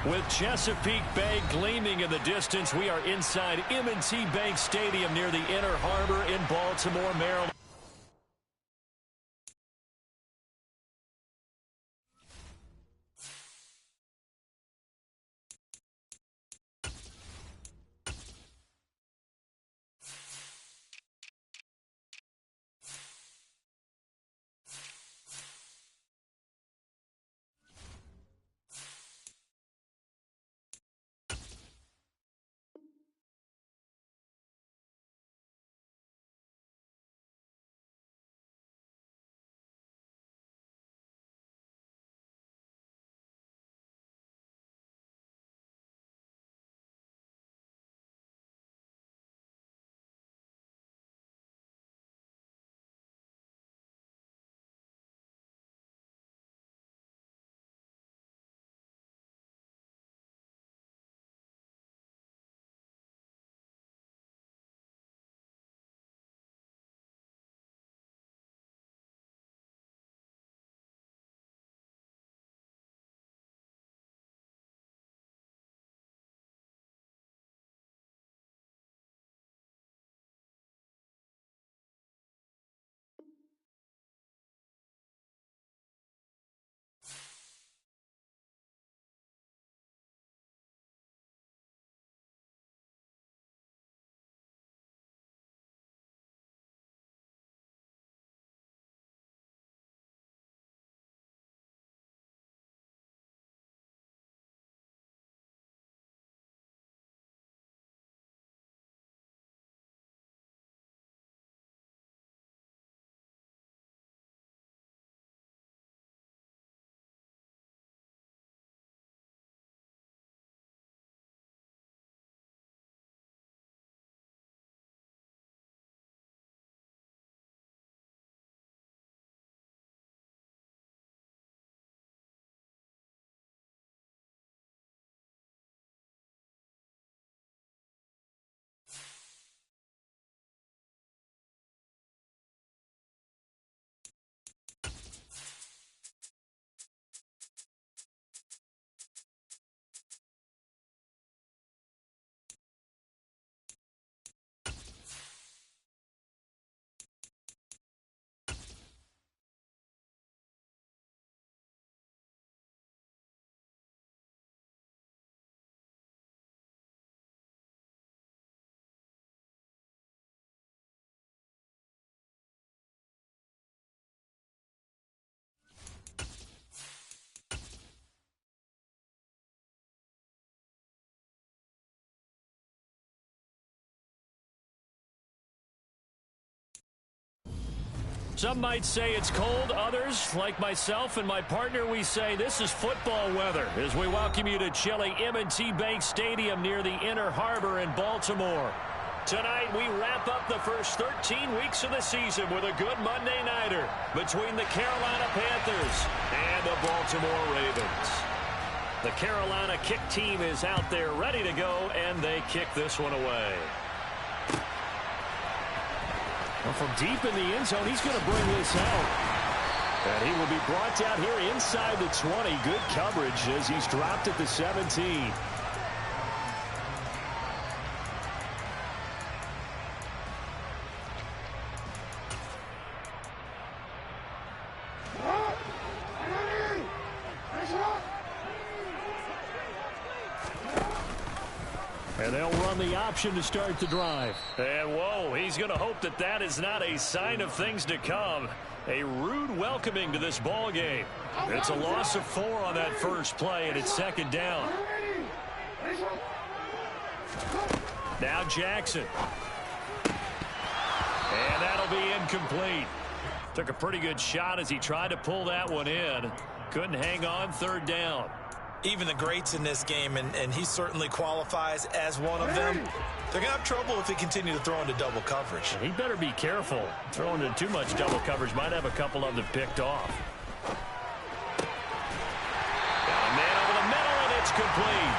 With Chesapeake Bay gleaming in the distance, we are inside M&T Bank Stadium near the Inner Harbor in Baltimore, Maryland. Some might say it's cold. Others, like myself and my partner, we say this is football weather as we welcome you to chilly M&T Bank Stadium near the Inner Harbor in Baltimore. Tonight, we wrap up the first 13 weeks of the season with a good Monday nighter between the Carolina Panthers and the Baltimore Ravens. The Carolina kick team is out there ready to go, and they kick this one away. Well, from deep in the end zone, he's going to bring this out. And he will be brought down here inside the 20. Good coverage as he's dropped at the 17. And they'll run the option to start the drive. And whoa, he's going to hope that that is not a sign of things to come. A rude welcoming to this ball game. It's a loss of 4 on that first play, and it's second down. Now Jackson. And that'll be incomplete. Took a pretty good shot as he tried to pull that one in. Couldn't hang on, third down. Even the greats in this game, and he certainly qualifies as one of them, they're going to have trouble if they continue to throw into double coverage. He better be careful. Throwing into too much double coverage might have a couple of them picked off. Got a man over the middle, and it's complete.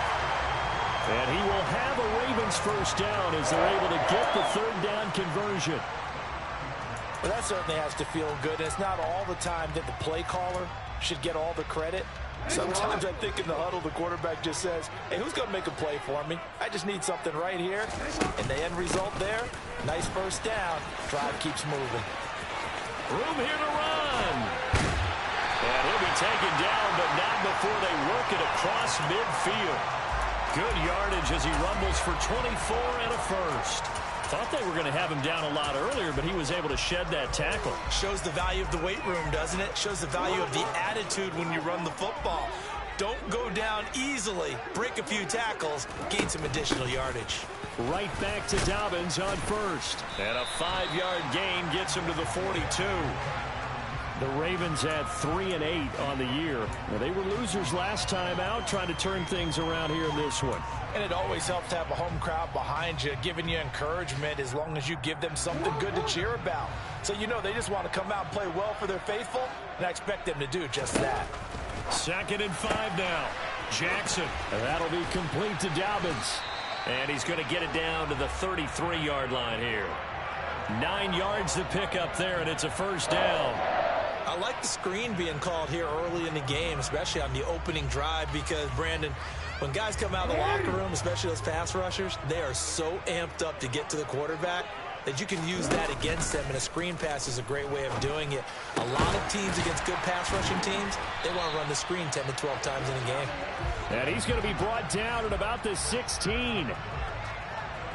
And he will have a Ravens first down as they're able to get the third down conversion. Well, that certainly has to feel good. It's not all the time that the play caller should get all the credit. Sometimes I think in the huddle, the quarterback just says, hey, who's going to make a play for me? I just need something right here. And the end result there, nice first down. Drive keeps moving. Room here to run. And he'll be taken down, but not before they work it across midfield. Good yardage as he rumbles for 24 and a first. Thought they were going to have him down a lot earlier, but he was able to shed that tackle. Shows the value of the weight room, doesn't it? Shows the value of the attitude when you run the football. Don't go down easily. Break a few tackles. Gain some additional yardage. Right back to Dobbins on first. And a 5-yard gain gets him to the 42. The Ravens had 3 and 8 on the year. Well, they were losers last time out, trying to turn things around here in this one. And it always helps to have a home crowd behind you, giving you encouragement as long as you give them something good to cheer about. So you know they just want to come out and play well for their faithful, and I expect them to do just that. 2nd and 5 now. Jackson. And that'll be complete to Dobbins. And he's going to get it down to the 33-yard line here. 9 yards to pick up there, and it's a first down. I like the screen being called here early in the game, especially on the opening drive, because, Brandon, when guys come out of the locker room, especially those pass rushers, they are so amped up to get to the quarterback that you can use that against them, and a screen pass is a great way of doing it. A lot of teams against good pass rushing teams, they want to run the screen 10 to 12 times in a game. And he's going to be brought down at about the 16.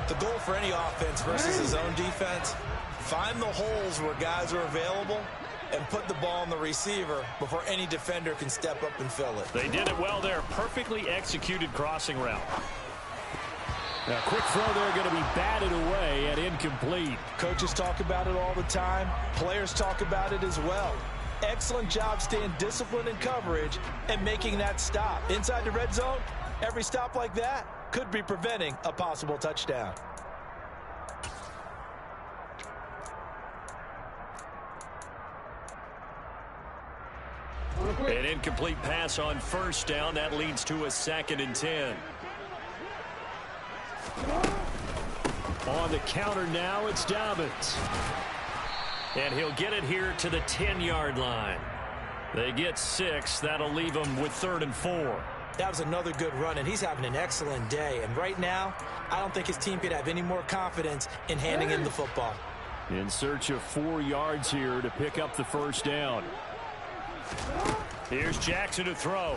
The goal for any offense versus his own defense, find the holes where guys are available and put the ball on the receiver before any defender can step up and fill it. They did it well there. Perfectly executed crossing route. Now, quick throw there going to be batted away and incomplete. Coaches talk about it all the time. Players talk about it as well. Excellent job staying disciplined in coverage and making that stop. Inside the red zone, every stop like that could be preventing a possible touchdown. An incomplete pass on first down. That leads to a 2nd and 10. On the counter now, it's Dobbins. And he'll get it here to the 10-yard line. They get 6. That'll leave them with 3rd and 4. That was another good run, and he's having an excellent day. And right now, I don't think his team could have any more confidence in handing him the football. In search of 4 yards here to pick up the first down. Here's Jackson to throw.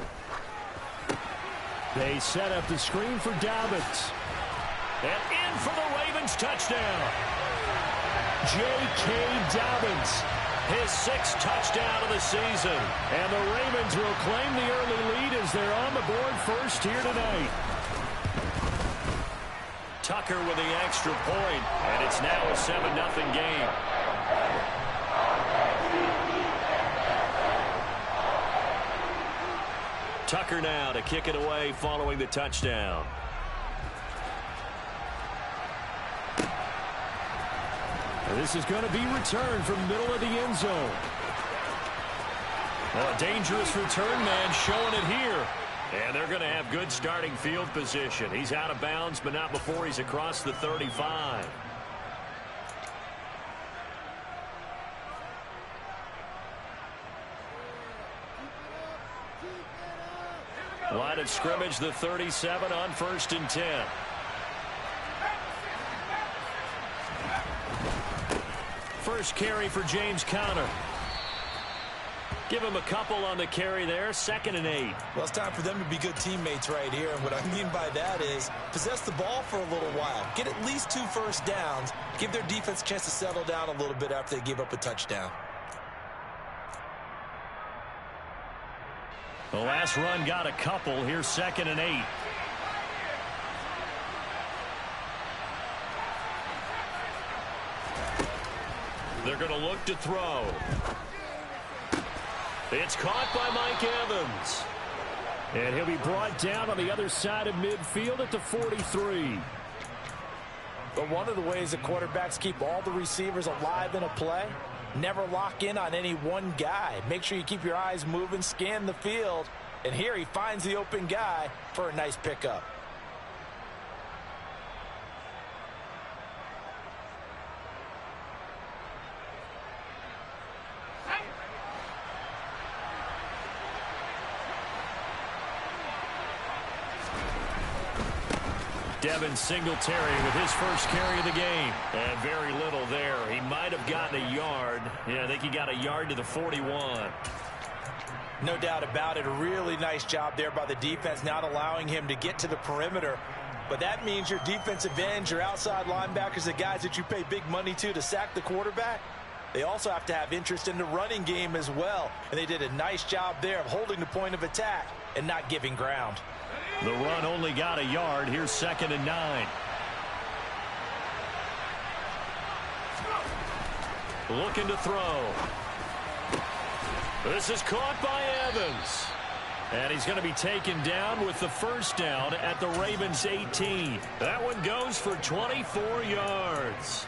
They set up the screen for Dobbins. And in for the Ravens touchdown. J.K. Dobbins, his 6th touchdown of the season. And the Ravens will claim the early lead as they're on the board first here tonight. Tucker with the extra point, and it's now a 7-0 game. Tucker now to kick it away following the touchdown. And this is going to be returned from middle of the end zone. Well, a dangerous return man showing it here. And they're going to have good starting field position. He's out of bounds, but not before he's across the 35. Line of scrimmage, the 37 on 1st and 10. First carry for James Conner. Give him a couple on the carry there. 2nd and 8. Well, it's time for them to be good teammates right here. And what I mean by that is possess the ball for a little while. Get at least 2 first downs. Give their defense a chance to settle down a little bit after they give up a touchdown. The last run got a couple. Here's 2nd and 8. They're going to look to throw. It's caught by Mike Evans. And he'll be brought down on the other side of midfield at the 43. But one of the ways the quarterbacks keep all the receivers alive in a play, never lock in on any one guy. Make sure you keep your eyes moving, scan the field. And here he finds the open guy for a nice pickup. Devin Singletary with his first carry of the game. And very little there. He might have gotten a yard. Yeah, I think he got a yard to the 41. No doubt about it. A really nice job there by the defense, not allowing him to get to the perimeter. But that means your defensive ends, your outside linebackers, the guys that you pay big money to sack the quarterback, they also have to have interest in the running game as well. And they did a nice job there of holding the point of attack and not giving ground. The run only got a yard. Here's 2nd and 9. Looking to throw. This is caught by Evans. And he's going to be taken down with the first down at the Ravens' 18. That one goes for 24 yards.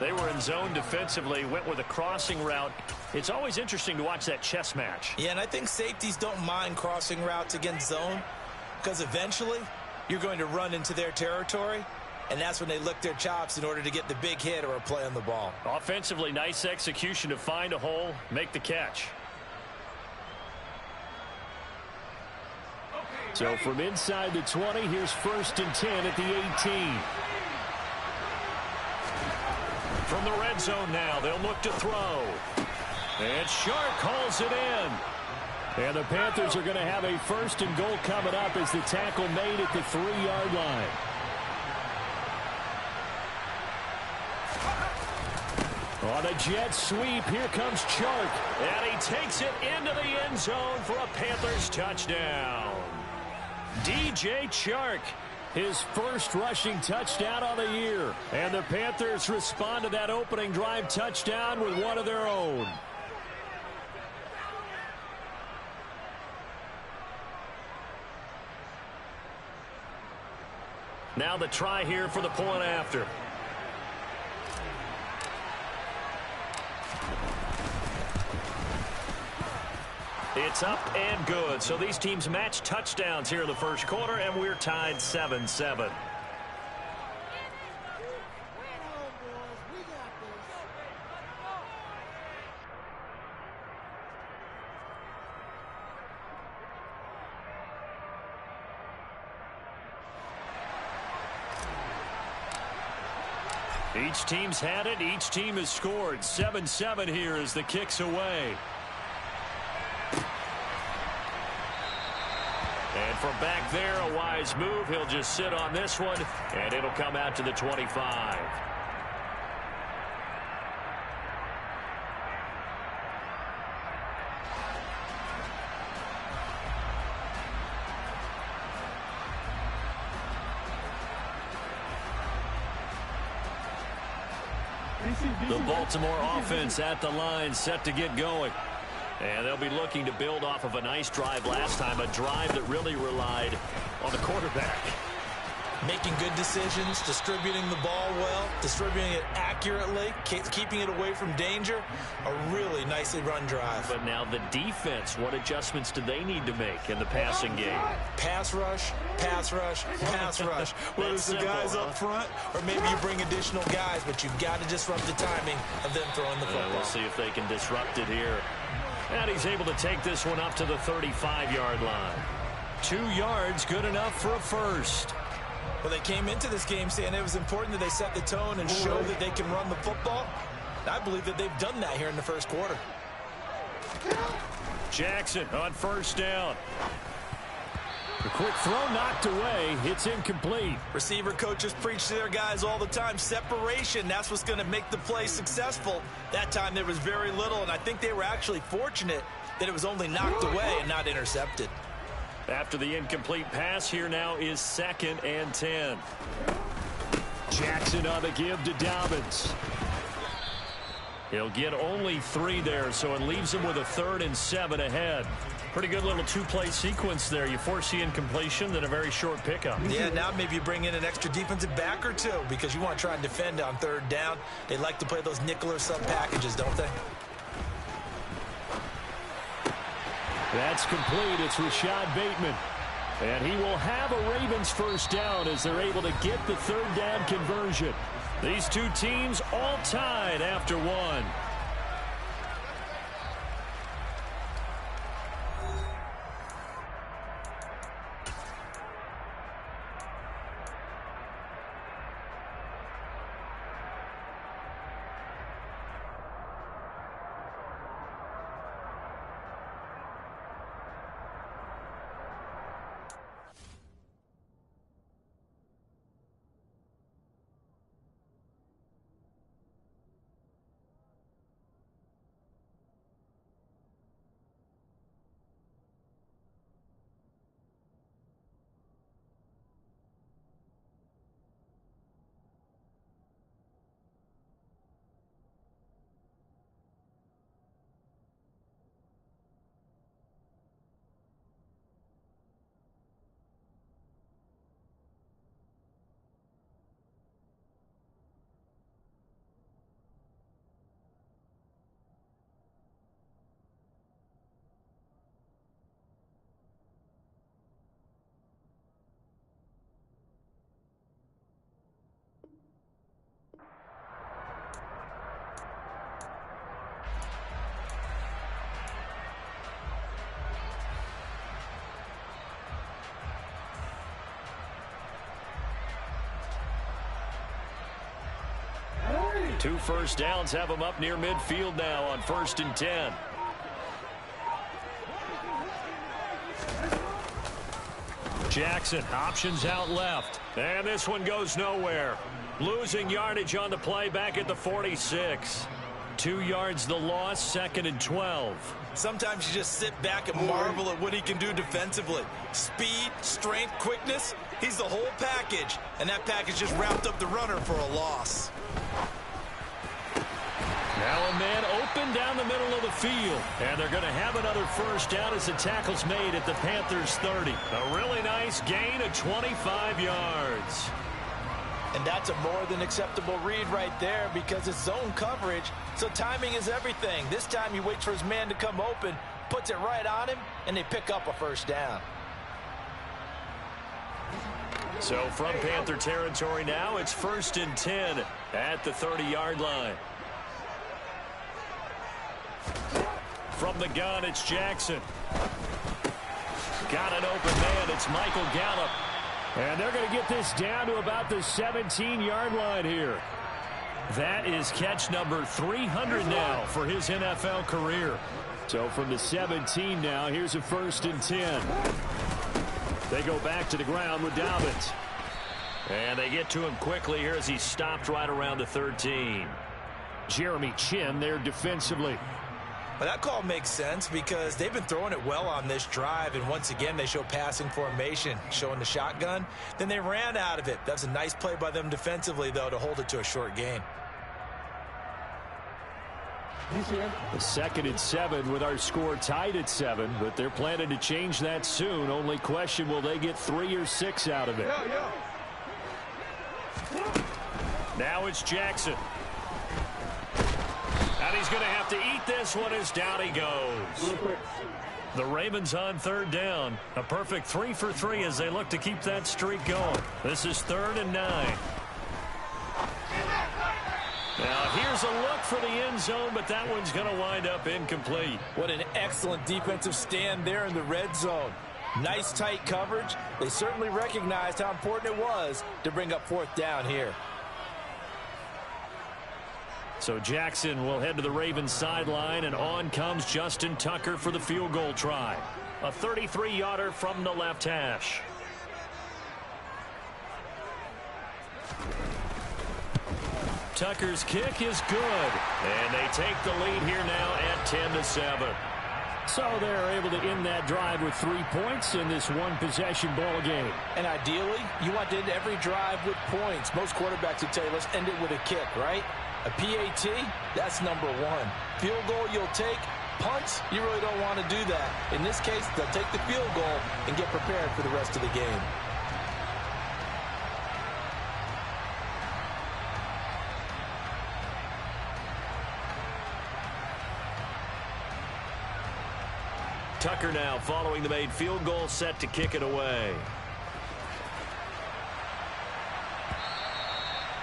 They were in zone defensively, went with a crossing route. It's always interesting to watch that chess match. Yeah, and I think safeties don't mind crossing routes against zone because eventually you're going to run into their territory, and that's when they lick their chops in order to get the big hit or a play on the ball. Offensively, nice execution to find a hole, make the catch. So from inside the 20, here's 1st and 10 at the 18. From the red zone now, they'll look to throw. And Shark hauls it in. And the Panthers are going to have a 1st and goal coming up as the tackle made at the 3-yard line. On a jet sweep, here comes Chark. And he takes it into the end zone for a Panthers touchdown. DJ Chark, his first rushing touchdown of the year. And the Panthers respond to that opening drive touchdown with one of their own. Now the try here for the point after. It's up and good. So these teams match touchdowns here in the first quarter, and we're tied 7-7. Each team's had it. Each team has scored. 7-7 here as the kick's away. And from back there, a wise move. He'll just sit on this one, and it'll come out to the 25. The Baltimore offense at the line, set to get going. And they'll be looking to build off of a nice drive last time, a drive that really relied on the quarterback. Making good decisions, distributing the ball well, distributing it accurately, keeping it away from danger. A really nicely run drive. But now the defense, what adjustments do they need to make in the passing game? Pass rush, pass rush, pass rush. Whether it's the guys up front or maybe you bring additional guys, but you've got to disrupt the timing of them throwing the football. We'll see if they can disrupt it here. And he's able to take this one up to the 35-yard line. 2 yards, good enough for a first. Well, they came into this game saying it was important that they set the tone and show that they can run the football. I believe that they've done that here in the first quarter. Jackson on first down. A quick throw knocked away. It's incomplete. Receiver coaches preach to their guys all the time. Separation, that's what's going to make the play successful. That time there was very little, and I think they were actually fortunate that it was only knocked away and not intercepted. After the incomplete pass, here now is 2nd and 10. Jackson on the give to Dobbins. He'll get only 3 there, so it leaves him with a 3rd and 7 ahead. Pretty good little 2-play sequence there. You force the incompletion, then a very short pickup. Yeah, now maybe you bring in an extra defensive back or 2 because you want to try and defend on 3rd down. They like to play those nickel or sub packages, don't they? That's complete. It's Rashad Bateman. And he will have a Ravens first down as they're able to get the 3rd down conversion. These two teams all tied after 1. 2 first downs have them up near midfield now on 1st and 10. Jackson options out left. And this one goes nowhere. Losing yardage on the play back at the 46. 2 yards the loss, 2nd and 12. Sometimes you just sit back and marvel at what he can do defensively. Speed, strength, quickness. He's the whole package. And that package just wrapped up the runner for a loss. Now a man open down the middle of the field. And they're going to have another first down as the tackle's made at the Panthers' 30. A really nice gain of 25 yards. And that's a more than acceptable read right there because it's zone coverage, so timing is everything. This time he waits for his man to come open, puts it right on him, and they pick up a first down. So from Panther territory now, it's 1st and 10 at the 30-yard line. From the gun, it's Jackson. Got an open man. It's Michael Gallup. And they're going to get this down to about the 17-yard line here. That is catch number 300 now for his NFL career. So from the 17 now, here's a 1st and 10. They go back to the ground with Dobbins. And they get to him quickly here as he stopped right around the 13. Jeremy Chin there defensively. Well, that call makes sense because they've been throwing it well on this drive, and once again they show passing formation, showing the shotgun. Then they ran out of it. That's a nice play by them defensively, though, to hold it to a short gain. The 2nd and 7 with our score tied at 7, but they're planning to change that soon. Only question, will they get 3 or 6 out of it? Now it's Jackson. And he's going to have to eat this one as down he goes. The Ravens on 3rd down. A perfect 3 for 3 as they look to keep that streak going. This is 3rd and 9. Now here's a look for the end zone, but that one's going to wind up incomplete. What an excellent defensive stand there in the red zone. Nice tight coverage. They certainly recognized how important it was to bring up 4th down here. So Jackson will head to the Ravens sideline, and on comes Justin Tucker for the field goal try. A 33-yarder from the left hash. Tucker's kick is good, and they take the lead here now at 10-7. So they're able to end that drive with 3 points in this one-possession ball game. And ideally, you want to end every drive with points. Most quarterbacks would tell you, let's end it with a kick, right? A PAT, that's number 1. Field goal you'll take. Punts, you really don't want to do that. In this case, they'll take the field goal and get prepared for the rest of the game. Tucker now following the made field goal, set to kick it away.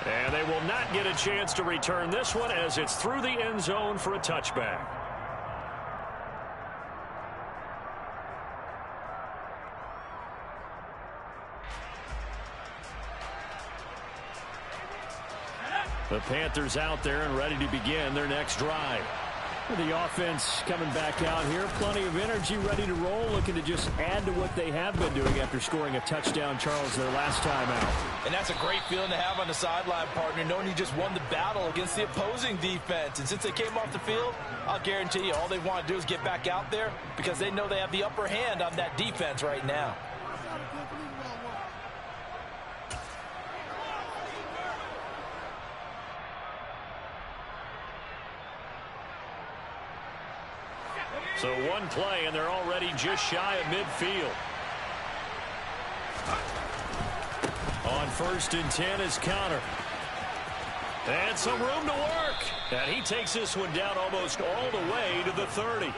And they will not get a chance to return this one as it's through the end zone for a touchback. The Panthers out there and ready to begin their next drive. The offense coming back out here. Plenty of energy, ready to roll, looking to just add to what they have been doing after scoring a touchdown, Charles, their last time out. And that's a great feeling to have on the sideline, partner, knowing you just won the battle against the opposing defense. And since they came off the field, I'll guarantee you all they want to do is get back out there because they know they have the upper hand on that defense right now. So one play, and they're already just shy of midfield. On 1st and 10 is Connor. And some room to work. And he takes this one down almost all the way to the 30.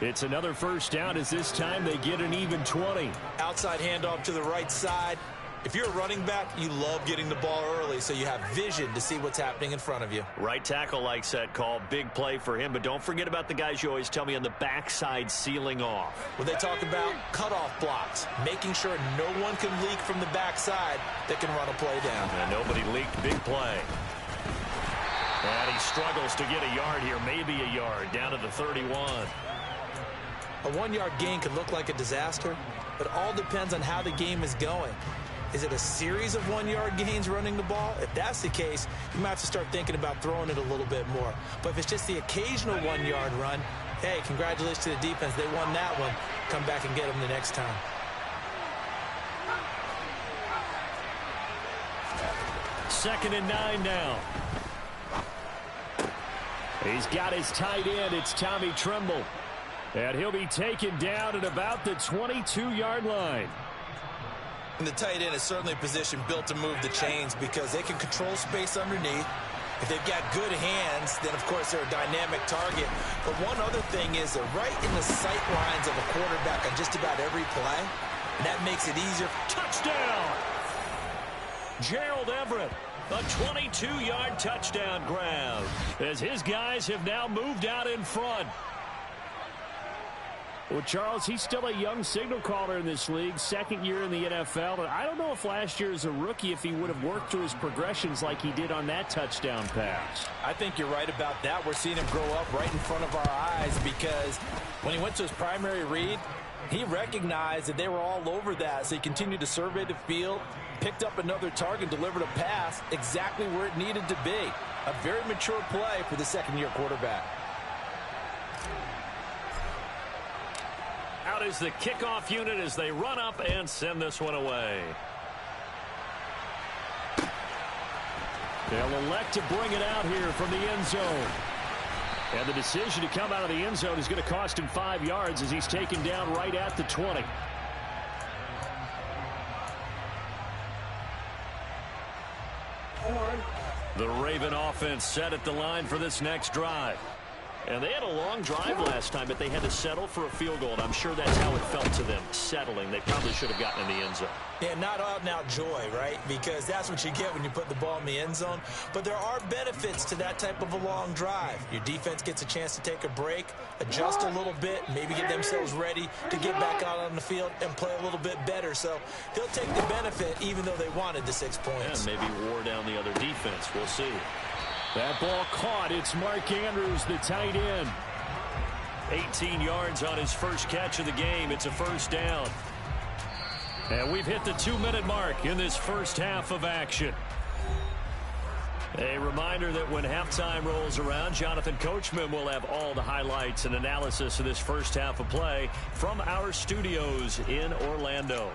It's another first down as this time they get an even 20. Outside handoff to the right side. If you're a running back, you love getting the ball early so you have vision to see what's happening in front of you. Right tackle likes that call. Big play for him. But don't forget about the guys you always tell me on the backside sealing off. When they talk about cutoff blocks, making sure no one can leak from the backside that can run a play down. And nobody leaked. Big play. And he struggles to get a yard here, maybe a yard, down to the 31. A 1-yard gain could look like a disaster, but all depends on how the game is going. Is it a series of 1-yard gains running the ball? If that's the case, you might have to start thinking about throwing it a little bit more. But if it's just the occasional 1-yard run, hey, congratulations to the defense. They won that one. Come back and get them the next time. Second and 9 now. He's got his tight end. It's Tommy Tremble. And he'll be taken down at about the 22-yard line. And the tight end is certainly a position built to move the chains because they can control space underneath. If they've got good hands, then, of course, they're a dynamic target. But one other thing is they're right in the sight lines of a quarterback on just about every play. And that makes it easier. Touchdown! Gerald Everett, a 22-yard touchdown grab as his guys have now moved out in front. Well, Charles, he's still a young signal caller in this league, second year in the NFL. And I don't know if last year as a rookie, if he would have worked through his progressions like he did on that touchdown pass. I think you're right about that. We're seeing him grow up right in front of our eyes because when he went to his primary read, he recognized that they were all over that. So he continued to survey the field, picked up another target, delivered a pass exactly where it needed to be. A very mature play for the second-year quarterback. Out is the kickoff unit as they run up and send this one away. They'll elect to bring it out here from the end zone. And the decision to come out of the end zone is going to cost him 5 yards as he's taken down right at the 20. The Raven offense set at the line for this next drive. And they had a long drive last time, but they had to settle for a field goal. And I'm sure that's how it felt to them, settling. They probably should have gotten in the end zone. Yeah, not out-and-out joy, right? Because that's what you get when you put the ball in the end zone. But there are benefits to that type of a long drive. Your defense gets a chance to take a break, adjust a little bit, maybe get themselves ready to get back out on the field and play a little bit better. So they'll take the benefit even though they wanted the 6 points. And maybe wore down the other defense. We'll see. That ball caught. It's Mark Andrews, the tight end. 18 yards on his first catch of the game. It's a first down. And we've hit the 2-minute mark in this first half of action. A reminder that when halftime rolls around, Jonathan Coachman will have all the highlights and analysis of this first half of play from our studios in Orlando.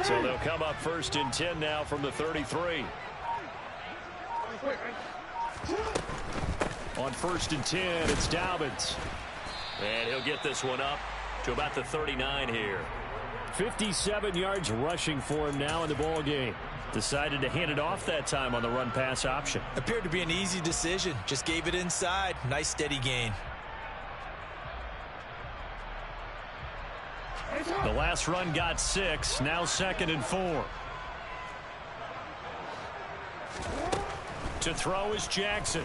So they'll come up first and 10 now from the 33. On first and 10, it's Dobbins. And he'll get this one up to about the 39 here. 57 yards rushing for him now in the ball game. Decided to hand it off that time on the run-pass option. Appeared to be an easy decision. Just gave it inside. Nice steady gain. The last run got 6. Now second and 4. To throw is Jackson.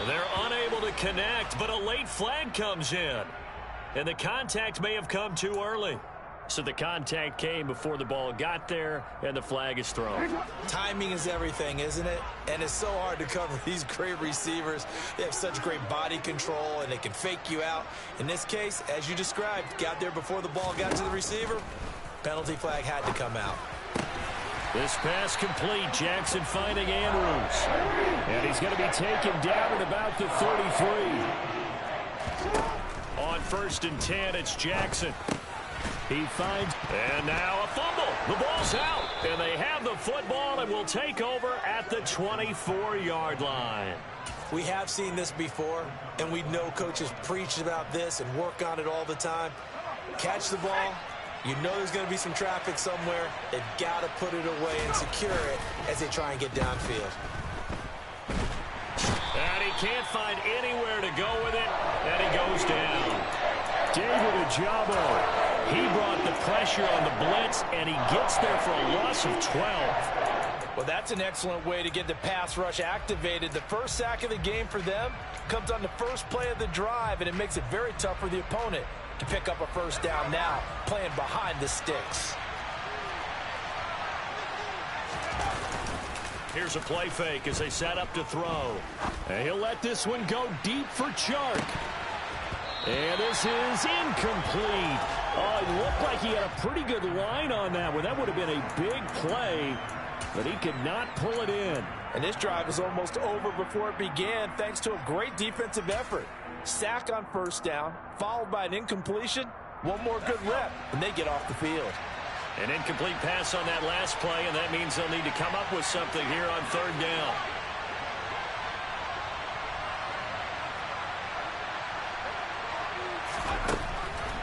They're unable to connect, but a late flag comes in. And the contact may have come too early. So the contact came before the ball got there, and the flag is thrown. Timing is everything, isn't it? And it's so hard to cover these great receivers. They have such great body control, and they can fake you out. In this case, as you described, got there before the ball got to the receiver. Penalty flag had to come out. This pass complete. Jackson finding Andrews. And he's going to be taken down at about the 33. On first and 10, it's Jackson. He finds, and now a fumble. The ball's out, and they have the football and will take over at the 24-yard line. We have seen this before, and we know coaches preach about this and work on it all the time. Catch the ball. You know there's going to be some traffic somewhere. They've got to put it away and secure it as they try and get downfield. And he can't find anywhere to go with it, and he goes down. David Ojabo. He brought the pressure on the blitz, and he gets there for a loss of 12. Well, that's an excellent way to get the pass rush activated. The first sack of the game for them comes on the first play of the drive, and it makes it very tough for the opponent to pick up a first down now, playing behind the sticks. Here's a play fake as they set up to throw. And he'll let this one go deep for Chark. And this is incomplete. Oh, it looked like he had a pretty good line on that one. That would have been a big play, but he could not pull it in. And this drive was almost over before it began thanks to a great defensive effort. Sack on first down, followed by an incompletion. One more good rep, and they get off the field. An incomplete pass on that last play, and that means they'll need to come up with something here on third down.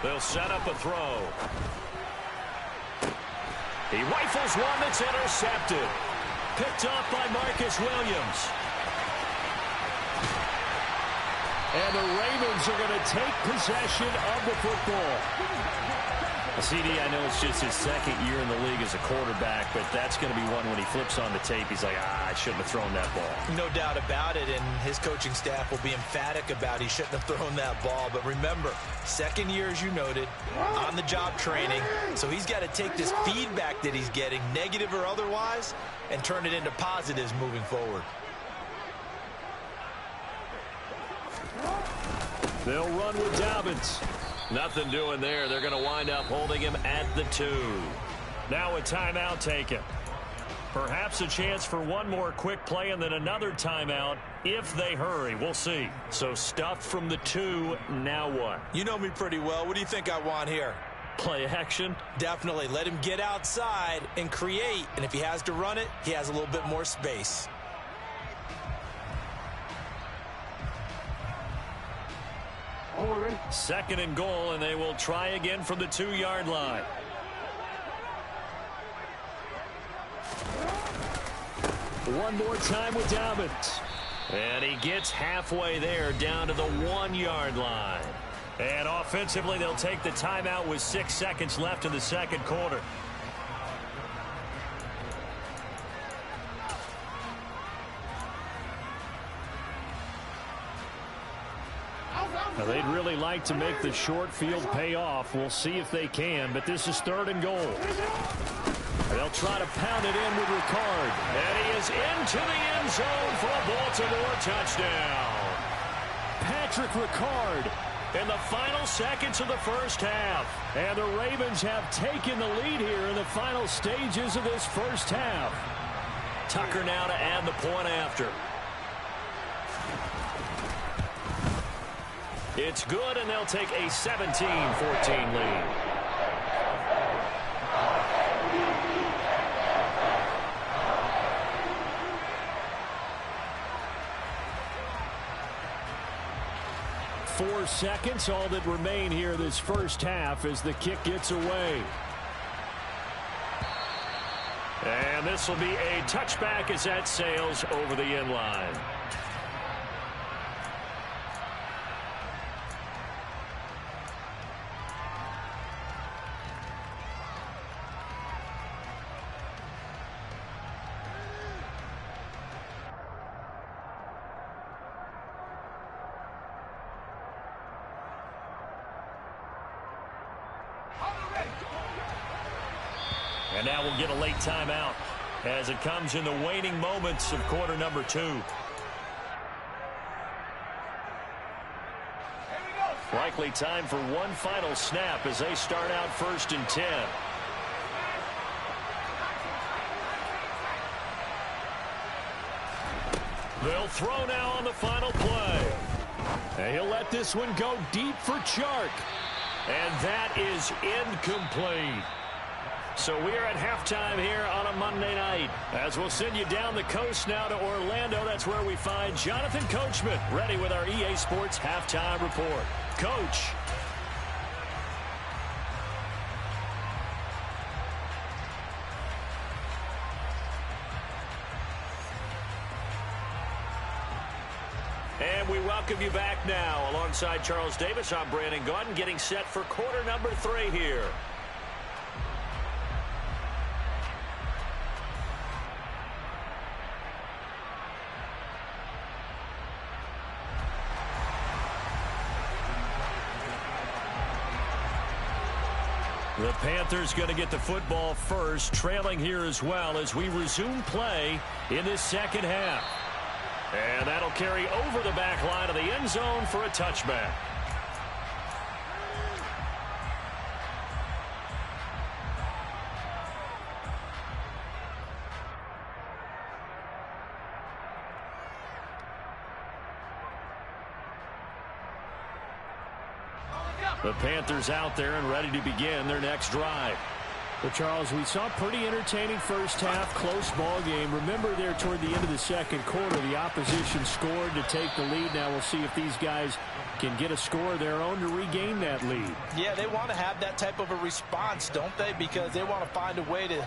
They'll set up a throw. He rifles one that's intercepted. Picked off by Marcus Williams. And the Ravens are going to take possession of the football. CD, I know it's just his second year in the league as a quarterback, but that's going to be one when he flips on the tape. He's like, I shouldn't have thrown that ball. No doubt about it, and his coaching staff will be emphatic about he shouldn't have thrown that ball. But remember, second year, as you noted, on-the-job training. So he's got to take this feedback that he's getting, negative or otherwise, and turn it into positives moving forward. They'll run with Dobbins. Nothing doing there. They're going to wind up holding him at the 2. Now a timeout taken. Perhaps a chance for one more quick play and then another timeout if they hurry. We'll see. So stuffed from the 2. Now what? You know me pretty well. What do you think I want here? Play action? Definitely. Let him get outside and create. And if he has to run it, he has a little bit more space. Second and goal, and they will try again from the 2-yard line. One more time with Dobbins. And he gets halfway there down to the 1-yard line. And offensively, they'll take the timeout with 6 seconds left in the second quarter. Now, they'd really like to make the short field pay off. We'll see if they can, but this is third and goal. They'll try to pound it in with Ricard. And he is into the end zone for a Baltimore touchdown. Patrick Ricard in the final seconds of the first half. And the Ravens have taken the lead here in the final stages of this first half. Tucker now to add the point after. It's good, and they'll take a 17-14 lead. Four seconds, all that remain here this first half as the kick gets away. And this will be a touchback as that sails over the end line. And now we'll get a late timeout as it comes in the waning moments of quarter number 2. Likely time for one final snap as they start out 1st and 10. They'll throw now on the final play. And he'll let this one go deep for Chark. And that is incomplete. So we are at halftime here on a Monday night. As we'll send you down the coast now to Orlando. That's where we find Jonathan Coachman ready with our EA Sports halftime report. Coach. And And we welcome you back now. Alongside Charles Davis, I'm Brandon Gaudin, getting set for quarter number 3 here. The Panthers going to get the football first, trailing here as well as we resume play in this second half. And that'll carry over the back line of the end zone for a touchback. The Panthers out there and ready to begin their next drive. Well, Charles, we saw a pretty entertaining first half, close ball game. Remember there toward the end of the second quarter, the opposition scored to take the lead. Now we'll see if these guys can get a score of their own to regain that lead. Yeah, they want to have that type of a response, don't they? Because they want to find a way to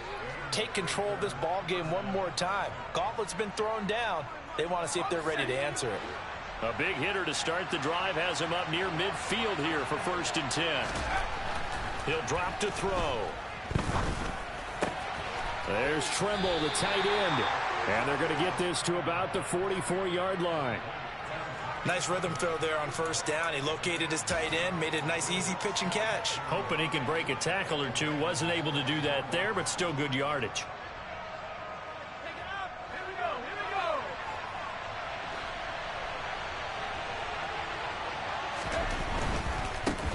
take control of this ball game one more time. Gauntlet's been thrown down. They want to see if they're ready to answer it. A big hitter to start the drive has him up near midfield here for 1st and 10. He'll drop to throw. There's Tremble, the tight end. And they're going to get this to about the 44-yard line. Nice rhythm throw there on 1st down. He located his tight end, made it a nice easy pitch and catch. Hoping he can break a tackle or two. Wasn't able to do that there, but still good yardage.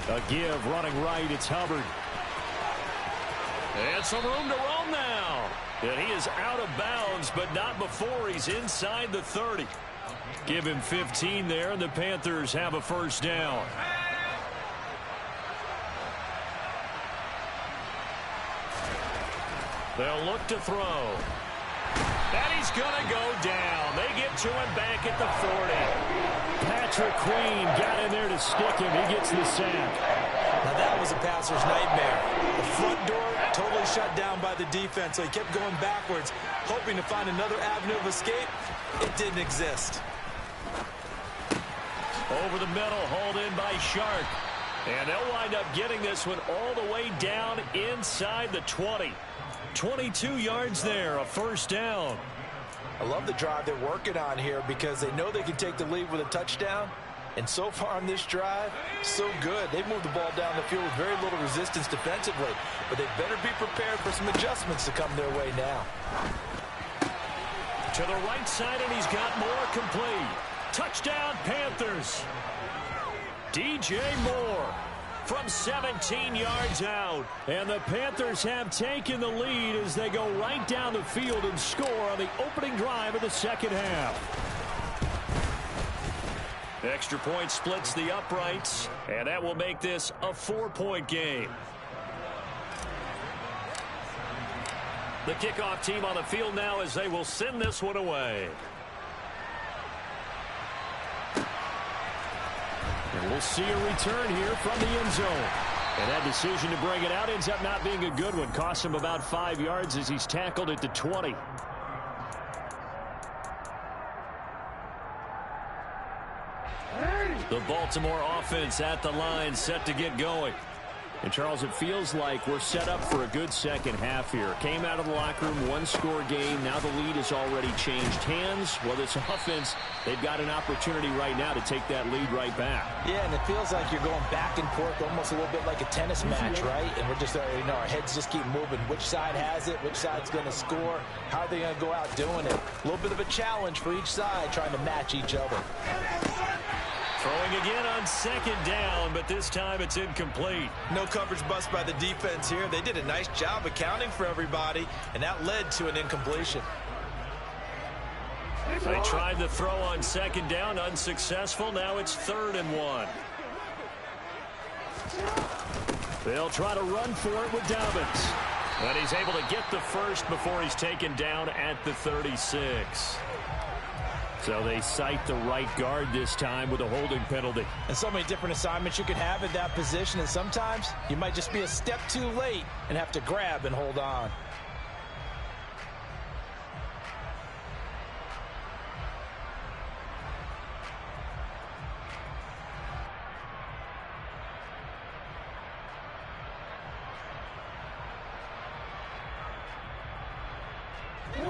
A give, running right, it's Hubbard. And some room to roam now. And he is out of bounds, but not before he's inside the 30. Give him 15 there, and the Panthers have a 1st down. They'll look to throw. And he's going to go down. They get to him back at the 40. Patrick Queen got in there to stick him. He gets the sack. Now that was a passer's nightmare. The front door totally shut down by the defense, so he kept going backwards, hoping to find another avenue of escape. It didn't exist. Over the middle, hauled in by Shark. And they'll wind up getting this one all the way down inside the 20. 22 yards there, a 1st down. I love the drive they're working on here because they know they can take the lead with a touchdown. And so far on this drive, so good. They've moved the ball down the field with very little resistance defensively. But they better be prepared for some adjustments to come their way now. To the right side, and he's got more complete. Touchdown, Panthers. DJ Moore from 17 yards out. And the Panthers have taken the lead as they go right down the field and score on the opening drive of the second half. Extra point splits the uprights, and that will make this a 4-point game. The kickoff team on the field now as they will send this one away. And we'll see a return here from the end zone. And that decision to bring it out ends up not being a good one. Cost him about 5 yards as he's tackled at the 20. The Baltimore offense at the line, set to get going. And, Charles, it feels like we're set up for a good second half here. Came out of the locker room, one-score game. Now the lead has already changed hands. Well, this offense, they've got an opportunity right now to take that lead right back. Yeah, and it feels like you're going back and forth almost a little bit like a tennis match, right? And we're just, our heads just keep moving. Which side has it? Which side's going to score? How are they going to go out doing it? A little bit of a challenge for each side trying to match each other. Throwing again on 2nd down, but this time it's incomplete. No coverage bust by the defense here. They did a nice job accounting for everybody, and that led to an incompletion. They tried the throw on 2nd down, unsuccessful. Now it's 3rd and 1. They'll try to run for it with Dobbins. And he's able to get the first before he's taken down at the 36. So they cite the right guard this time with a holding penalty. And so many different assignments you can have at that position, and sometimes you might just be a step too late and have to grab and hold on.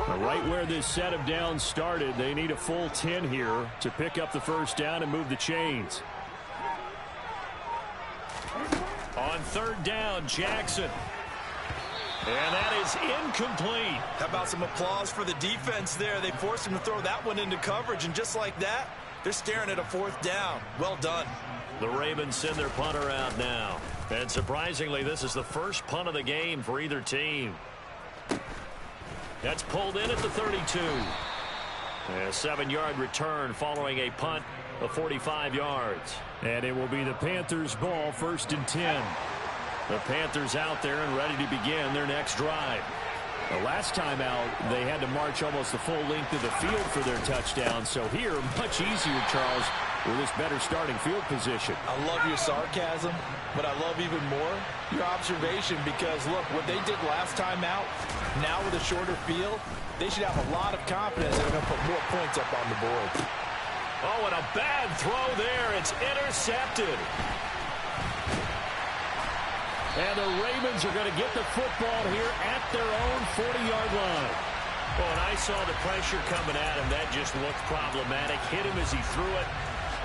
Right where this set of downs started, they need a full 10 here to pick up the first down and move the chains. On third down, Jackson. And that is incomplete. How about some applause for the defense there? They forced him to throw that one into coverage, and just like that, they're staring at a fourth down. Well done. The Ravens send their punter out now. And surprisingly, this is the first punt of the game for either team. That's pulled in at the 32. A 7-yard return following a punt of 45 yards. And it will be the Panthers' ball, 1st and 10. The Panthers out there and ready to begin their next drive. The last time out, they had to march almost the full length of the field for their touchdown. So here, much easier, Charles, with this better starting field position. I love your sarcasm, but I love even more your observation because, look, what they did last time out, now with a shorter field, they should have a lot of confidence they're going to put more points up on the board. Oh, and a bad throw there. It's intercepted. And the Ravens are going to get the football here at their own 40-yard line. Well, and I saw the pressure coming at him. That just looked problematic. Hit him as he threw it,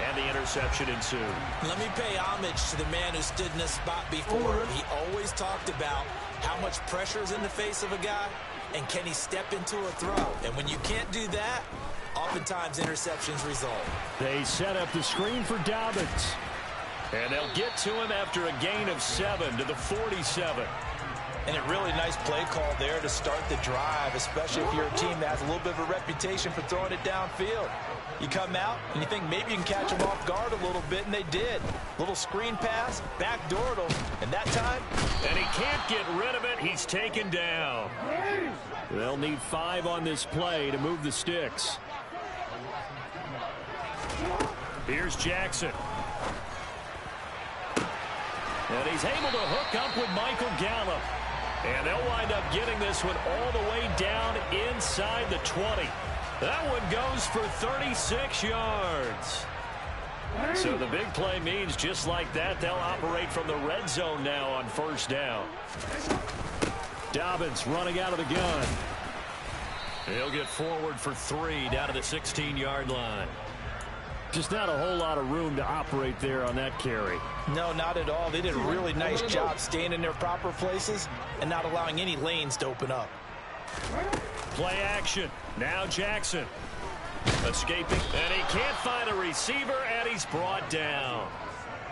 and the interception ensued. Let me pay homage to the man who stood in this spot before. He always talked about how much pressure is in the face of a guy, and can he step into a throw. And when you can't do that, oftentimes interceptions result. They set up the screen for Dobbins. And they'll get to him after a gain of 7 to the 47. And a really nice play call there to start the drive, especially if you're a team that has a little bit of a reputation for throwing it downfield. You come out and you think maybe you can catch them off guard a little bit, and they did. Little screen pass, backdoored them, and that time... And he can't get rid of it. He's taken down. They'll need 5 on this play to move the sticks. Here's Jackson. And he's able to hook up with Michael Gallup. And they'll wind up getting this one all the way down inside the 20. That one goes for 36 yards. So the big play means just like that, they'll operate from the red zone now on first down. Dobbins running out of the gun. He'll get forward for 3 down to the 16-yard line. Just not a whole lot of room to operate there on that carry. No, not at all. They did a really nice job staying in their proper places and not allowing any lanes to open up. Play action. Now Jackson. Escaping. And he can't find a receiver, and he's brought down.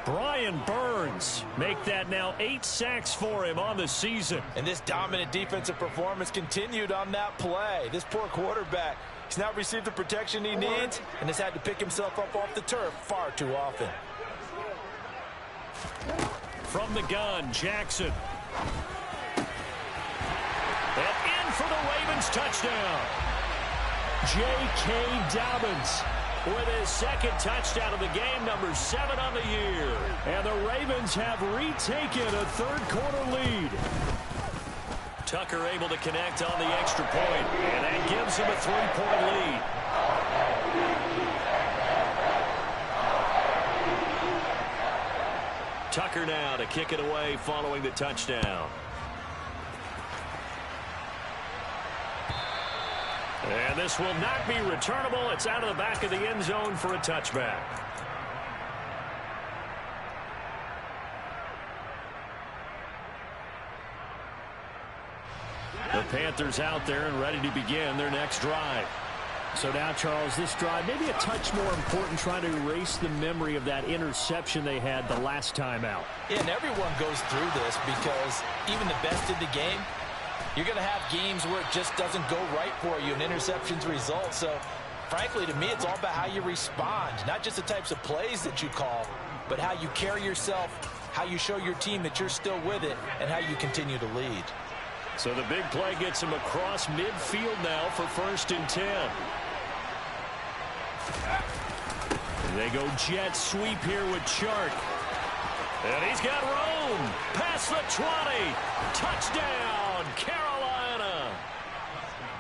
Brian Burns make that now 8 sacks for him on the season. And this dominant defensive performance continued on that play. This poor quarterback, he's not received the protection he needs and has had to pick himself up off the turf far too often. From the gun, Jackson. And in for the Ravens touchdown. J.K. Dobbins with his second touchdown of the game, number 7 on the year. And the Ravens have retaken a third-quarter lead. Tucker able to connect on the extra point, and that gives him a 3-point lead. Tucker now to kick it away following the touchdown. And this will not be returnable. It's out of the back of the end zone for a touchback. The Panthers out there and ready to begin their next drive. So now, Charles, this drive maybe a touch more important, trying to erase the memory of that interception they had the last time out. Yeah, and everyone goes through this because even the best in the game, you're going to have games where it just doesn't go right for you and interceptions result. So, frankly, to me, it's all about how you respond, not just the types of plays that you call, but how you carry yourself, how you show your team that you're still with it, and how you continue to lead. So the big play gets him across midfield now for 1st and 10. They go jet sweep here with Chark. And he's got room. Past the 20. Touchdown, Carolina.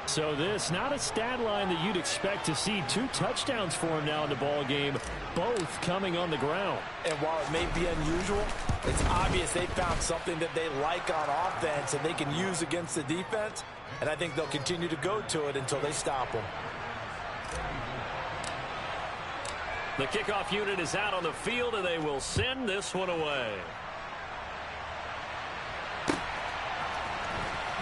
So this, not a stat line that you'd expect to see. 2 touchdowns for him now in the ball game, both coming on the ground. And while it may be unusual, it's obvious they found something that they like on offense and they can use against the defense. And I think they'll continue to go to it until they stop them. The kickoff unit is out on the field, and they will send this one away.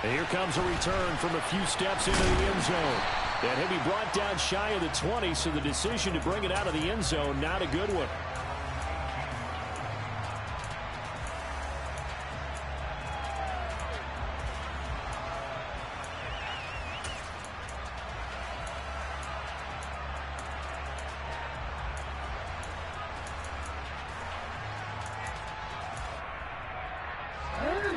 And here comes a return from a few steps into the end zone. And he'll be brought down shy of the 20, so the decision to bring it out of the end zone, not a good one.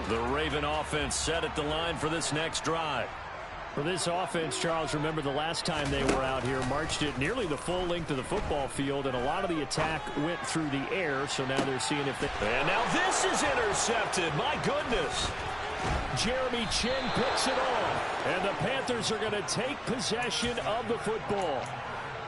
The Raven offense set at the line for this next drive. For this offense, Charles, remember the last time they were out here, marched it nearly the full length of the football field, and a lot of the attack went through the air, so now they're seeing if they... And now this is intercepted. My goodness. Jeremy Chin picks it off, and the Panthers are going to take possession of the football.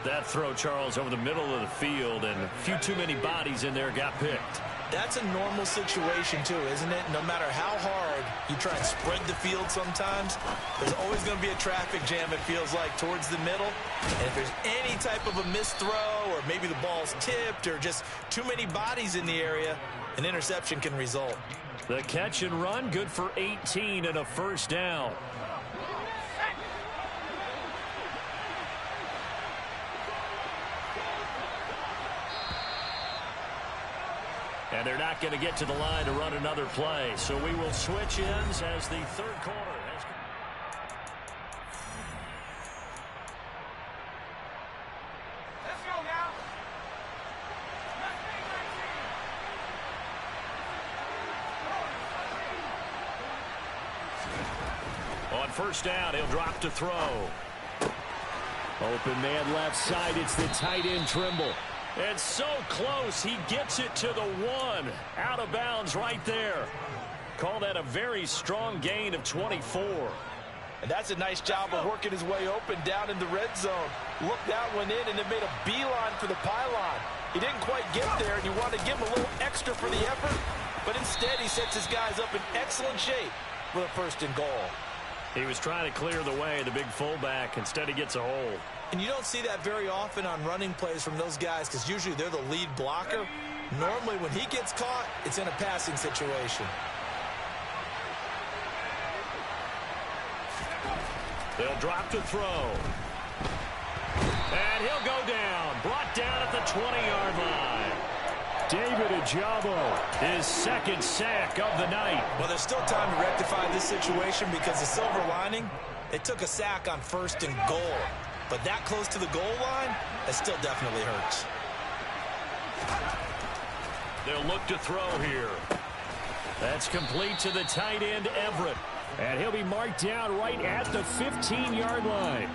That throw, Charles, over the middle of the field, and a few too many bodies in there got picked. That's a normal situation, too, isn't it? No matter how hard you try and spread the field sometimes, there's always going to be a traffic jam, it feels like, towards the middle. And if there's any type of a missed throw, or maybe the ball's tipped, or just too many bodies in the area, an interception can result. The catch and run, good for 18 and a first down. And they're not going to get to the line to run another play. So we will switch ends as the third quarter has... Let's go now. On first down, he'll drop to throw. Open man left side. It's the tight end Trimble. And so close, he gets it to the one. Out of bounds right there. Call that a very strong gain of 24. And that's a nice job of working his way open down in the red zone. Looked that one in and then made a beeline for the pylon. He didn't quite get there, and you want to give him a little extra for the effort. But instead, he sets his guys up in excellent shape for the first and goal. He was trying to clear the way, the big fullback. Instead, he gets a hole. And you don't see that very often on running plays from those guys because usually they're the lead blocker. Normally, when he gets caught, it's in a passing situation. They'll drop to throw. And he'll go down. Brought down at the 20-yard line. David Ajabo, his second sack of the night. Well, there's still time to rectify this situation because the silver lining, they took a sack on first and goal. But that close to the goal line, that still definitely hurts. They'll look to throw here. That's complete to the tight end, Everett. And he'll be marked down right at the 15-yard line.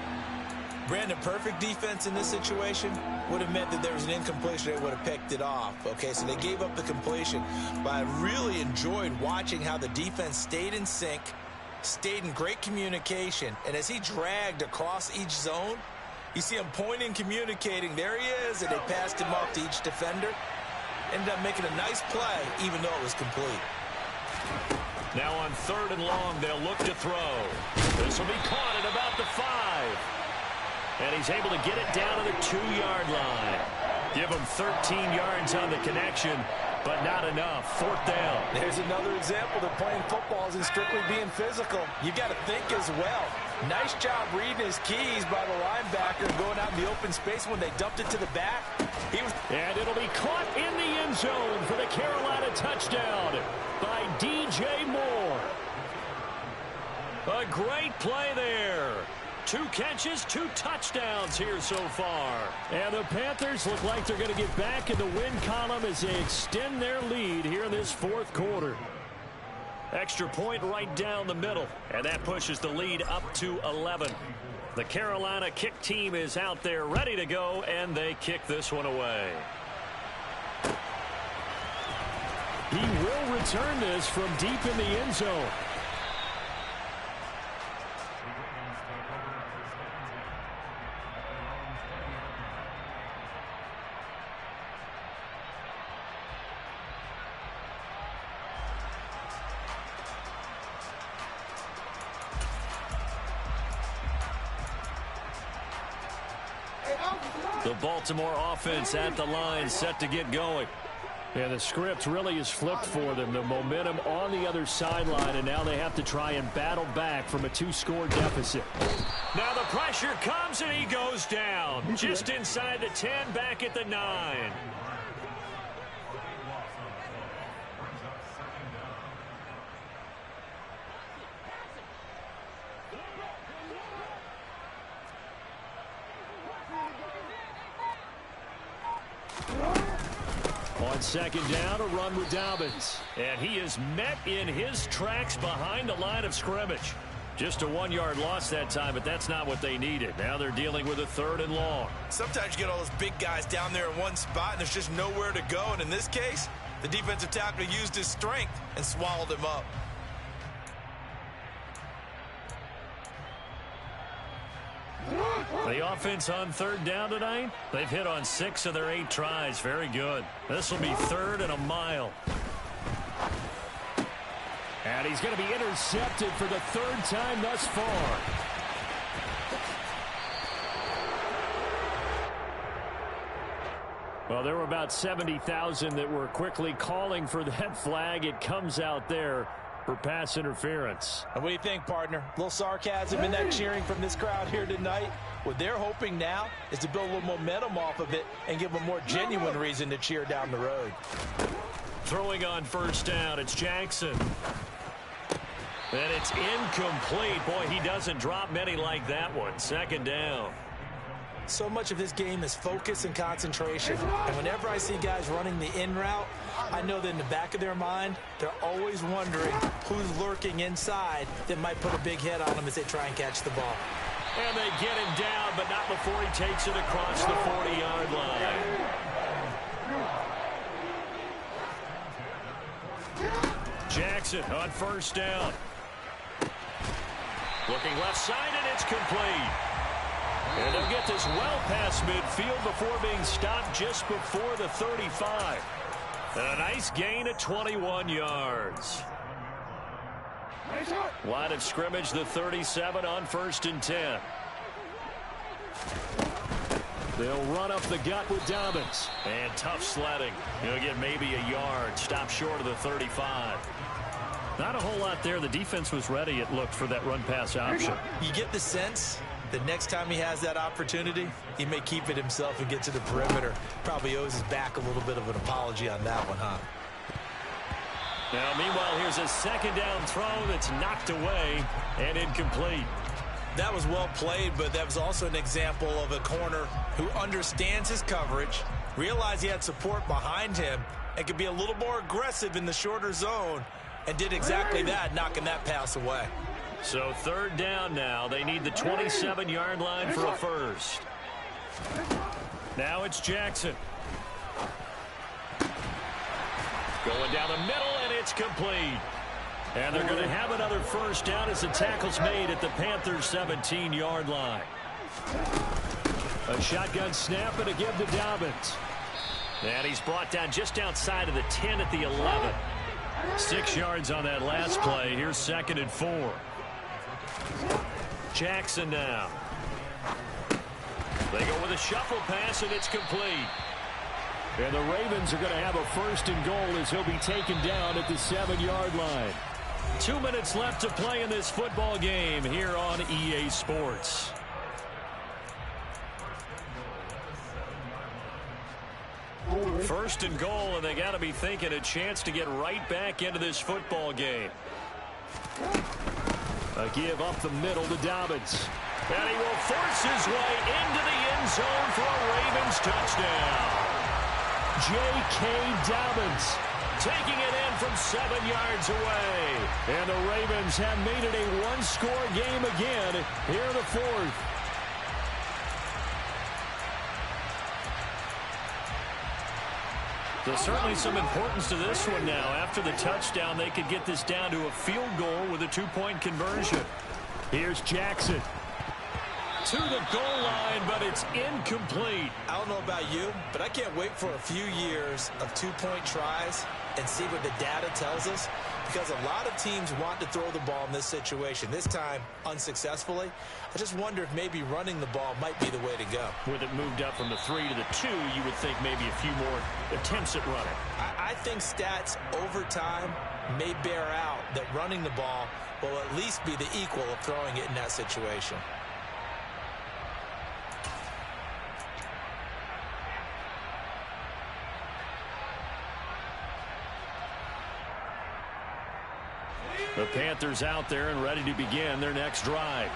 Brandon, perfect defense in this situation would have meant that there was an incompletion. They would have picked it off. Okay, so they gave up the completion. But I really enjoyed watching how the defense stayed in sync, stayed in great communication, and as he dragged across each zone, you see him pointing, communicating. There he is, and they passed him off to each defender. Ended up making a nice play, even though it was complete. Now on third and long, they'll look to throw. This will be caught at about the 5. And he's able to get it down to the 2-yard line. Give him 13 yards on the connection, but not enough. Fourth down. There's another example that playing football isn't strictly being physical. You've got to think as well. Nice job reading his keys by the linebacker going out in the open space when they dumped it to the back. And it'll be caught in the end zone for the Carolina touchdown by DJ Moore. A great play there. 2 catches, 2 touchdowns here so far. And the Panthers look like they're going to get back in the win column as they extend their lead here in this fourth quarter. Extra point right down the middle, and that pushes the lead up to 11. The Carolina kick team is out there ready to go, and they kick this one away. He will return this from deep in the end zone. The Baltimore offense at the line, set to get going. Yeah, the script really is flipped for them. The momentum on the other sideline, and now they have to try and battle back from a 2-score deficit. Now the pressure comes, and he goes down. Just inside the 10, back at the 9. On second down, a run with Dobbins. And he is met in his tracks behind the line of scrimmage. Just a 1-yard loss that time, but that's not what they needed. Now they're dealing with a 3rd and long. Sometimes you get all those big guys down there in one spot, and there's just nowhere to go. And in this case, the defensive tackle used his strength and swallowed him up. The offense on 3rd down tonight, they've hit on 6 of their 8 tries. Very good. This will be 3rd and a mile. And he's going to be intercepted for the 3rd time thus far. Well, there were about 70,000 that were quickly calling for that flag. It comes out there for pass interference. And what do you think, partner? A little sarcasm in that cheering from this crowd here tonight. What they're hoping now is to build a little momentum off of it and give them a more genuine reason to cheer down the road. Throwing on 1st down, it's Jackson. And it's incomplete. Boy, he doesn't drop many like that one. 2nd down. So much of this game is focus and concentration. And whenever I see guys running the in route, I know that in the back of their mind, they're always wondering who's lurking inside that might put a big hit on them as they try and catch the ball. And they get him down, but not before he takes it across the 40-yard line. Jackson on 1st down. Looking left side, and it's complete. And they'll get this well past midfield before being stopped just before the 35. And a nice gain of 21 yards. Line of scrimmage, the 37 on 1st and 10. They'll run up the gut with Dobbins. And tough sledding. He'll get maybe a yard. Stop short of the 35. Not a whole lot there. The defense was ready, it looked, for that run-pass option. You get the sense that next time he has that opportunity, he may keep it himself and get to the perimeter. Probably owes his back a little bit of an apology on that one, huh? Now, meanwhile, here's a 2nd down throw that's knocked away and incomplete. That was well played, but that was also an example of a corner who understands his coverage, realized he had support behind him, and could be a little more aggressive in the shorter zone, and did exactly that, knocking that pass away. So 3rd down now. They need the 27-yard line for a 1st. Now it's Jackson. Going down the middle, and it's complete. And they're going to have another 1st down as the tackle's made at the Panthers' 17-yard line. A shotgun snap and a give to Dobbins. And he's brought down just outside of the 10 at the 11. 6 yards on that last play. Here's 2nd and 4. Jackson now. They go with a shuffle pass, and it's complete. And the Ravens are going to have a 1st and goal as he'll be taken down at the 7-yard line. 2 minutes left to play in this football game here on EA Sports. First and goal, and they got to be thinking a chance to get right back into this football game. A give up the middle to Dobbins. And he will force his way into the end zone for a Ravens touchdown. J.K. Dobbins taking it in from 7 yards away. And the Ravens have made it a 1-score game again here in the 4th. There's certainly some importance to this one now. After the touchdown, they could get this down to a field goal with a 2-point conversion. Here's Jackson. to the goal line, but it's incomplete. I don't know about you, but I can't wait for a few years of two-point tries and see what the data tells us, because a lot of teams want to throw the ball in this situation, this time unsuccessfully. I just wonder if maybe running the ball might be the way to go. With it moved up from the 3 to the 2, you would think maybe a few more attempts at running. I think stats over time may bear out that running the ball will at least be the equal of throwing it in that situation. The Panthers out there and ready to begin their next drive.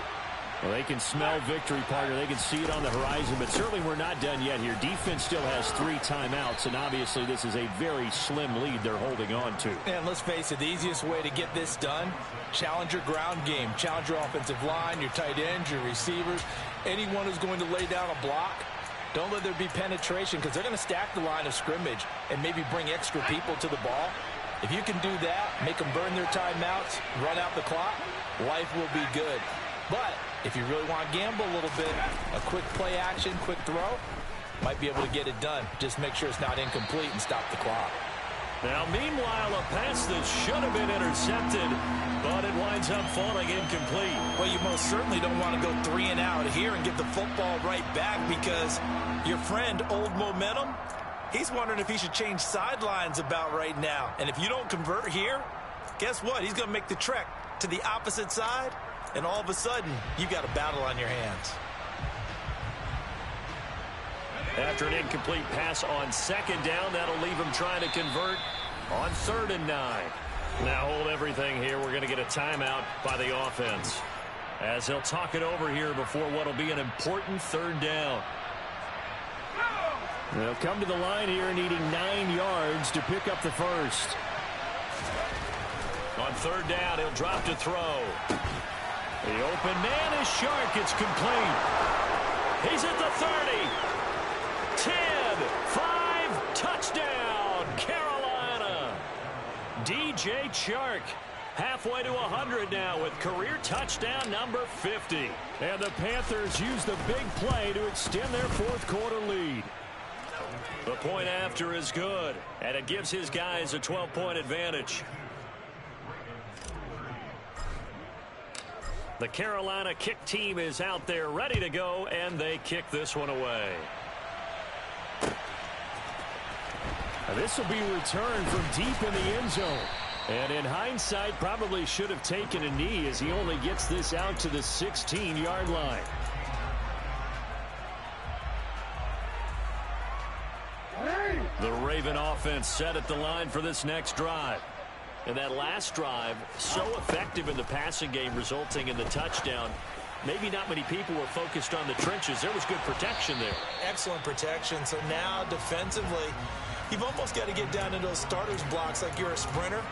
Well, they can smell victory, partner. They can see it on the horizon, but certainly we're not done yet here. Defense still has 3 timeouts, and obviously this is a very slim lead they're holding on to. And let's face it, the easiest way to get this done, challenge your ground game. Challenge your offensive line, your tight ends, your receivers, anyone who's going to lay down a block. Don't let there be penetration, because they're going to stack the line of scrimmage and maybe bring extra people to the ball. If you can do that, make them burn their timeouts, run out the clock, life will be good. But if you really want to gamble a little bit, a quick play action, quick throw, might be able to get it done. Just make sure it's not incomplete and stop the clock. Now, meanwhile, a pass that should have been intercepted, but it winds up falling incomplete. Well, you most certainly don't want to go 3 and out here and get the football right back, because your friend, Old Momentum, he's wondering if he should change sidelines about right now. And if you don't convert here, guess what? He's going to make the trek to the opposite side, and all of a sudden, you've got a battle on your hands. After an incomplete pass on 2nd down, that'll leave him trying to convert on 3rd and 9. Now hold everything here. We're going to get a timeout by the offense, as he'll talk it over here before what'll be an important 3rd down. They'll come to the line here needing 9 yards to pick up the first. On 3rd down, he'll drop to throw. The open man is Shark. It's complete. He's at the 30. 10, 5, touchdown, Carolina. DJ Chark halfway to 100 now with career touchdown number 50. And the Panthers use the big play to extend their 4th quarter lead. The point after is good, and it gives his guys a 12-point advantage. The Carolina kick team is out there ready to go, and they kick this one away. This will be returned from deep in the end zone. And in hindsight, probably should have taken a knee, as he only gets this out to the 16-yard line. The Raven offense set at the line for this next drive. And that last drive, so effective in the passing game, resulting in the touchdown. Maybe not many people were focused on the trenches. There was good protection there. Excellent protection. So now defensively, you've almost got to get down into those starters blocks like you're a sprinter.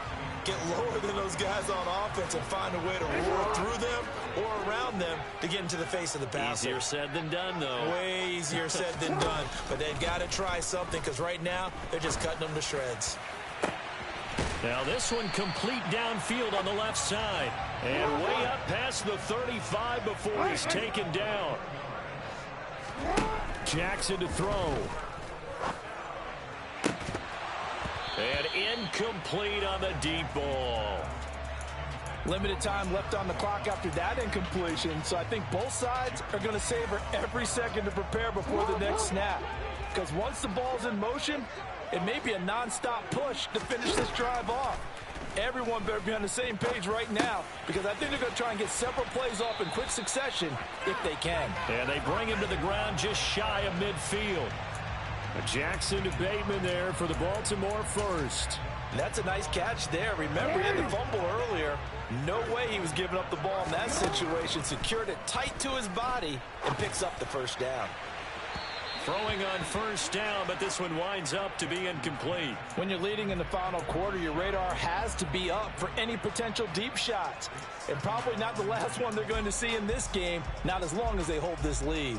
Get lower than those guys on offense and find a way to roar through them or around them to get into the face of the passer. Easier said than done, though. Way easier said than done. But they've got to try something, because right now they're just cutting them to shreds. Now this one complete downfield on the left side. And way up past the 35 before he's taken down. Jackson to throw. And incomplete on the deep ball. Limited time left on the clock after that incompletion, so I think both sides are going to savor every second to prepare before the next snap. Because once the ball's in motion, it may be a nonstop push to finish this drive off. Everyone better be on the same page right now, because I think they're going to try and get several plays off in quick succession if they can. And they bring him to the ground just shy of midfield. Jackson to Bateman there for the Baltimore first. And that's a nice catch there. Remember, he had the fumble earlier. No way he was giving up the ball in that situation. Secured it tight to his body and picks up the first down. Throwing on 1st down, but this one winds up to be incomplete. When you're leading in the final quarter, your radar has to be up for any potential deep shots. And probably not the last one they're going to see in this game, not as long as they hold this lead.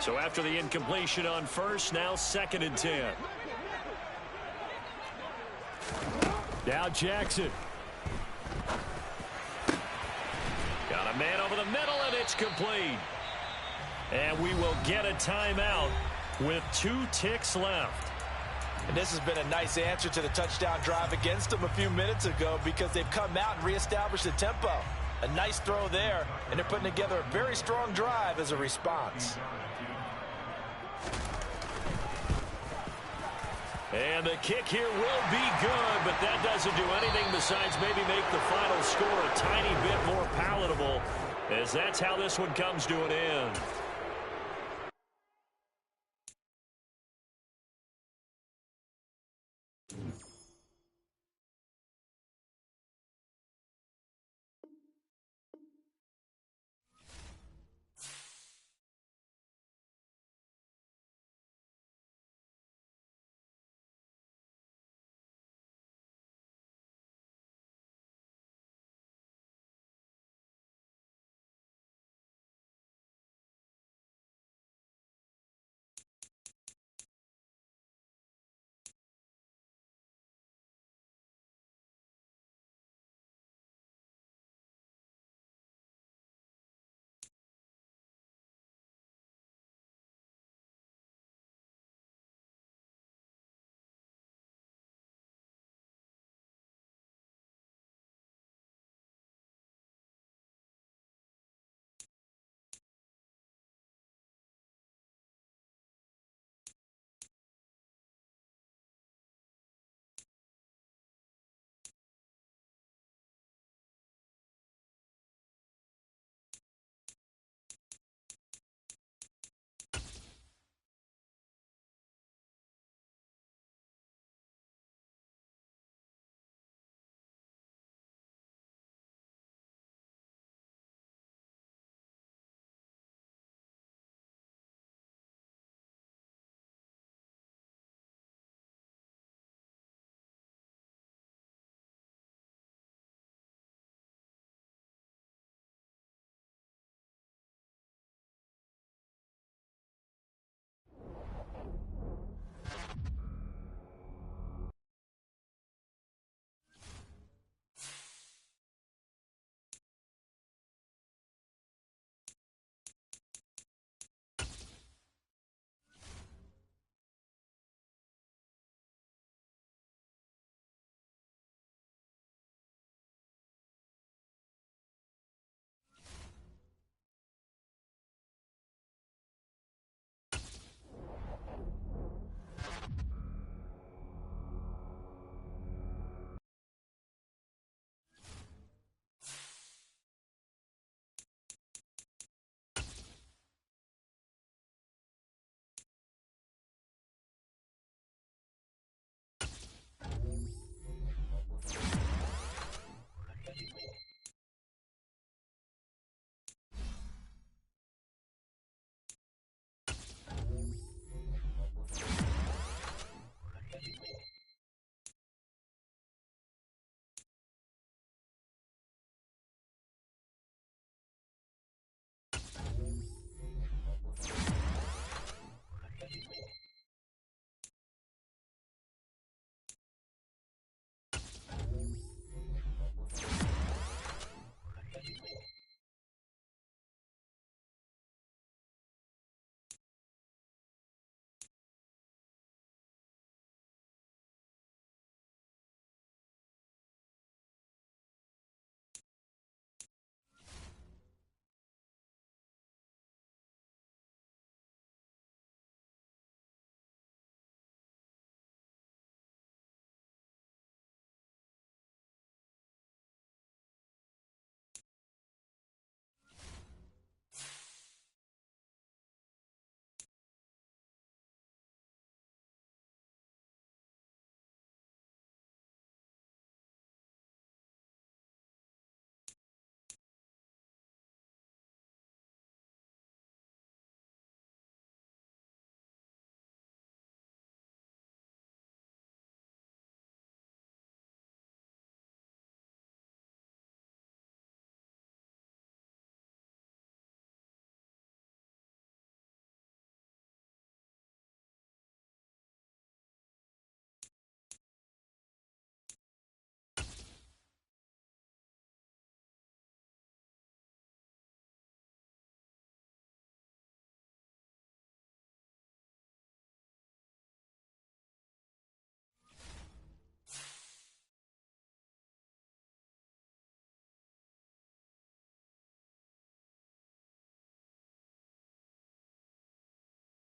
So after the incompletion on first, now 2nd and 10. Now Jackson. Got a man over the middle, and it's complete. And we will get a timeout with 2 ticks left. And this has been a nice answer to the touchdown drive against them a few minutes ago because they've come out and reestablished the tempo. A nice throw there, and they're putting together a very strong drive as a response. And the kick here will be good, but that doesn't do anything besides maybe make the final score a tiny bit more palatable, as that's how this one comes to an end.